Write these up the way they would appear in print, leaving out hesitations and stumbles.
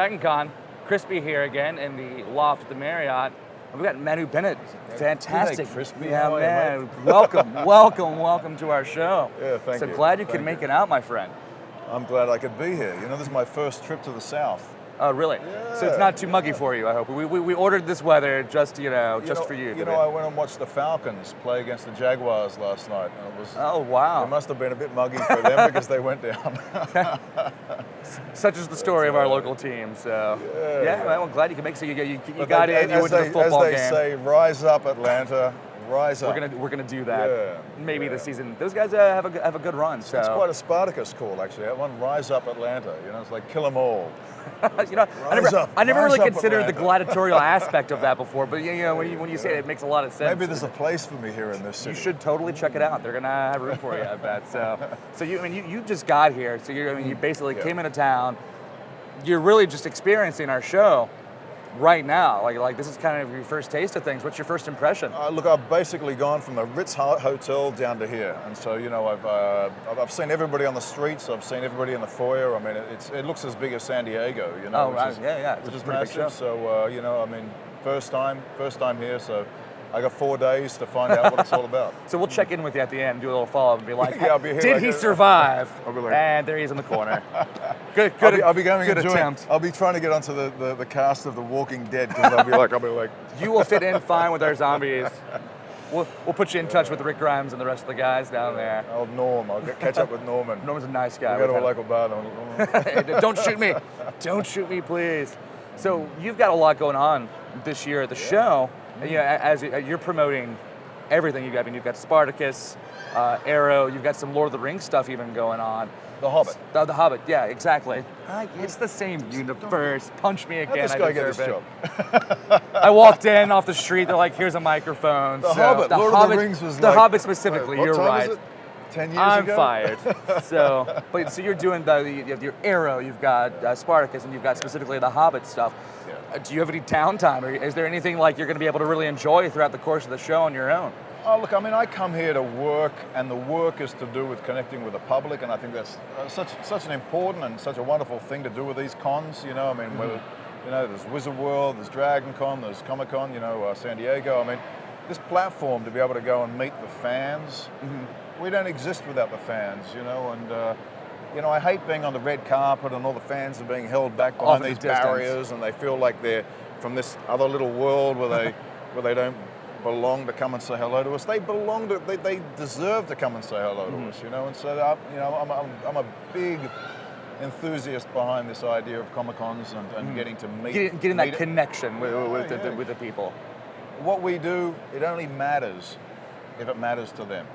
DragonCon. Crispy here again in the loft at the Marriott. We've got Manu Bennett. Fantastic. Hey, Crispy. Yeah, How man. are you, welcome to our show. Yeah, thank so you. glad you could make it out, my friend. I'm glad I could be here. You know, this is my first trip to the South. Oh, really? Yeah. So it's not too muggy for you, I hope. We ordered this weather just for you. You know, I went and watched the Falcons play against the Jaguars last night. And it was, oh, wow. It must have been a bit muggy for them because they went down. Such is the story of our local team. So yeah, well, I'm glad you can make it. So you got in. You went to the football game. As they say, rise up, Atlanta. Rise up. We're gonna do that. Yeah, Maybe this season. Those guys have a good run. So it's quite a Spartacus call, actually. That one, rise up, Atlanta. You know, it's like kill 'em all. You know, I never really considered the gladiatorial aspect of that before, but you know, when you say it, it makes a lot of sense. Maybe there's a place for me here in this city. You should totally check it out. They're gonna have room for you, I bet. So you just got here. So you basically came into town. You're really just experiencing our show right now. Like this is kind of your first taste of things. What's your first impression? Look, I've basically gone from the Ritz Hotel down to here, and so you know, I've seen everybody on the streets. I've seen everybody in the foyer. I mean, it looks as big as San Diego. You know, which is massive. So you know, I mean, first time here. So I got 4 days to find out what it's all about. So we'll check in with you at the end, do a little follow-up, and be like, I'll be here did he survive? I'll be like, and there he is in the corner. Good attempt. I'll be trying to get onto the cast of The Walking Dead because I'll be like. You will fit in fine with our zombies. We'll put you in touch with Rick Grimes and the rest of the guys down there. Old Norm. I'll catch up with Norman. Norman's a nice guy. Don't shoot me. Don't shoot me, please. So you've got a lot going on this year at the show. Yeah, as you're promoting everything you've got Spartacus, Arrow, you've got some Lord of the Rings stuff even going on. The Hobbit. The Hobbit, yeah, exactly. It's the same universe. Punch me again. Let this guy get his job. I walked in off the street. They're like, "Here's a microphone." The Hobbit. Lord of the Rings was the Hobbit specifically. What you're time right. is it? 10 years I'm ago? fired. So you're doing you have your Arrow, you've got Spartacus, and you've got specifically the Hobbit stuff. Yeah. Do you have any downtime, or is there anything like you're going to be able to really enjoy throughout the course of the show on your own? Oh, look, I mean, I come here to work, and the work is to do with connecting with the public, and I think that's such an important and such a wonderful thing to do with these cons. You know, I mean, whether, you know, there's Wizard World, there's DragonCon, there's Comic Con, you know, San Diego. I mean, this platform to be able to go and meet the fans. We don't exist without the fans, you know, and you know, I hate being on the red carpet and all the fans are being held back behind these barriers, and they feel like they're from this other little world where they don't belong to come and say hello to us. They deserve to come and say hello to us, you know. And so, you know, I'm a big enthusiast behind this idea of Comic Cons and getting to meet, getting that connection with the people. What we do, it only matters if it matters to them.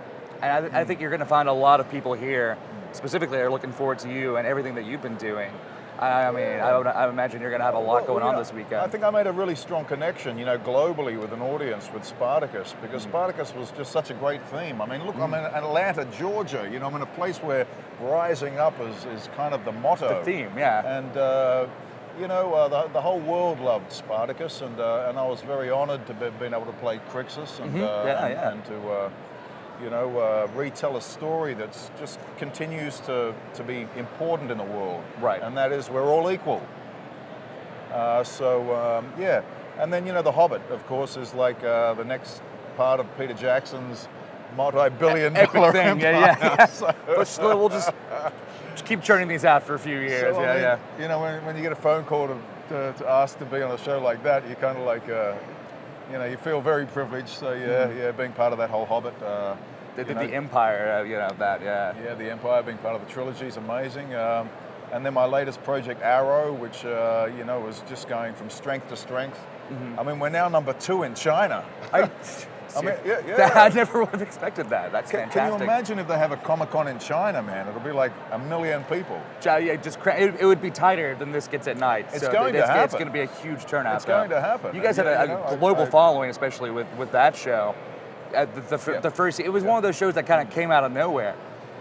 And I think you're going to find a lot of people here, specifically, are looking forward to you and everything that you've been doing. I mean, I imagine you're going to have a lot going on this weekend. I think I made a really strong connection, you know, globally with an audience with Spartacus, because Spartacus was just such a great theme. I mean, look, I'm in Atlanta, Georgia. You know, I'm in a place where rising up is kind of the motto. The theme, yeah. And you know, the whole world loved Spartacus, and I was very honored to be able to play Crixus and to you know, retell a story that's just continues to be important in the world. Right. And that is we're all equal. Yeah. And then, you know, The Hobbit, of course, is like the next part of Peter Jackson's multi-billion-dollar thing. empire. So, but we'll just keep churning these out for a few years. So, I mean, you know, when you get a phone call to ask to be on a show like that, you kind of like, you know, you feel very privileged. So being part of that whole Hobbit. The Empire, you know, that, Yeah, the Empire, being part of the trilogy is amazing. And then my latest project, Arrow, which, you know, was just going from strength to strength. I mean, we're now number 2 in China. I mean, I never would have expected that. That's fantastic. Can you imagine if they have a Comic-Con in China, man? It'll be like 1 million people. Yeah, it would be tighter than this gets at night. It's going to happen. It's going to be a huge turnout. It's going to happen. You guys have a global following, especially with that show. The first, it was one of those shows that kind of came out of nowhere.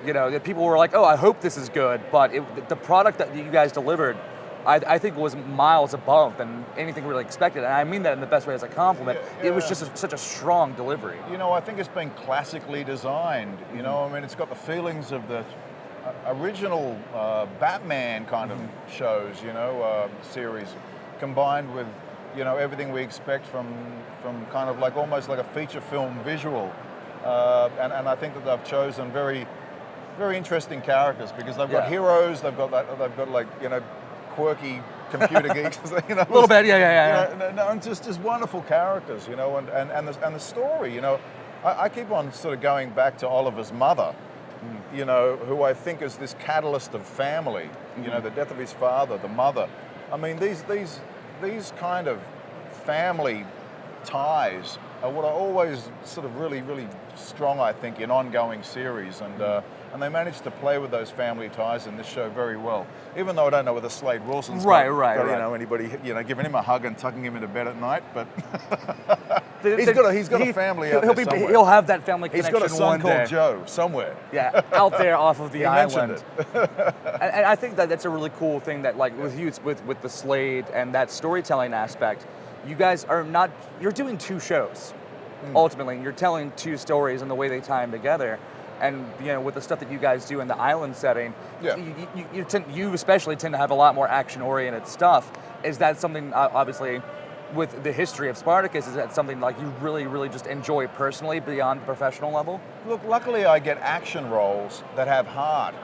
You know, that people were like, "Oh, I hope this is good," but the product that you guys delivered, I think, was miles above than anything really expected, and I mean that in the best way as a compliment. It was just such a strong delivery. You know, I think it's been classically designed. You know, I mean, it's got the feelings of the original Batman kind of shows, series, combined with, everything we expect from kind of like almost like a feature film visual. And I think that they've chosen very, very interesting characters because they've got heroes, they've got like, quirky computer geeks, a little bit, and just wonderful characters, and the story, I keep on sort of going back to Oliver's mother, who I think is this catalyst of family, the death of his father, the mother. I mean, these kind of family ties are what are always sort of really, really strong, I think, in ongoing series, and they managed to play with those family ties in this show very well. Even though I don't know whether Slade Wilson's got anybody, giving him a hug and tucking him into bed at night, but he's got a family out there somewhere. He'll have that family connection one day. He's got a son called Joe somewhere. Yeah, out there off of the island. and I think that's a really cool thing that, like, with you, with the Slade and that storytelling aspect, you guys are not, you're doing two shows, ultimately, and you're telling two stories and the way they tie them together. And, with the stuff that you guys do in the island setting, you especially tend to have a lot more action-oriented stuff. Is that something, obviously, with the history of Spartacus, is that something like you really, really just enjoy personally beyond the professional level? Look, luckily I get action roles that have heart,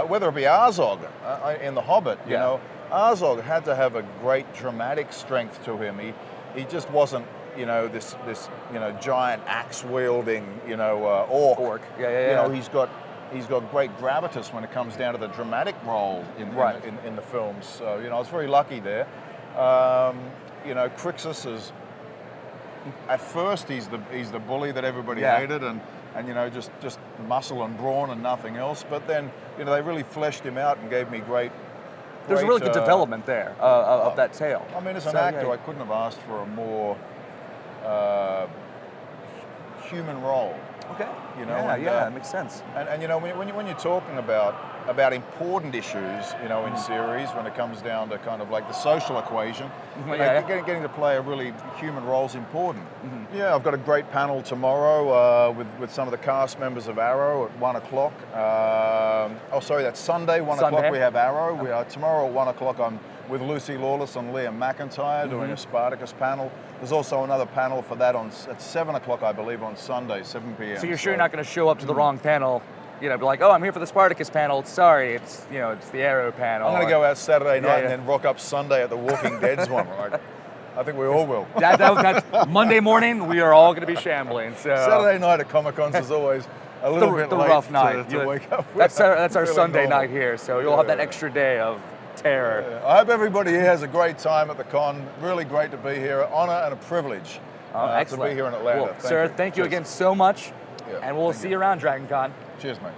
whether it be Azog in The Hobbit, Azog had to have a great dramatic strength to him. He just wasn't, this giant axe wielding, orc. He's got great gravitas when it comes down to the dramatic role in the films. So I was very lucky there. Crixus is, at first he's the bully that everybody hated, and just muscle and brawn and nothing else. But then they really fleshed him out and gave me great. There's a really good development there of that tale. I mean, as an actor, I couldn't have asked for a more human role. Okay. It makes sense. And when you're talking about important issues, in series, when it comes down to kind of like the social equation, getting to play a really human role is important. Yeah, I've got a great panel tomorrow with some of the cast members of Arrow at 1:00. That's Sunday, 1:00 we have Arrow. We are tomorrow at 1:00. I'm with Lucy Lawless and Liam McIntyre doing a Spartacus panel. There's also another panel for that at 7:00, I believe, on Sunday, 7 p.m. So you're sure you're not going to show up to the wrong panel, be like, oh, I'm here for the Spartacus panel. Sorry, it's the Arrow panel. I'm going to go out Saturday night and then rock up Sunday at the Walking Dead's one. I think we all will. That's Monday morning. We are all going to be shambling. So Saturday night at Comic-Cons is always a little bit the late rough night to wake up. That's our Sunday night here. So you'll have that extra day of terror. Yeah. I hope everybody here has a great time at the con. Really great to be here. An honor and a privilege to be here in Atlanta. Well, sir, thank you again so much. And we'll see you around DragonCon. Cheers, mate.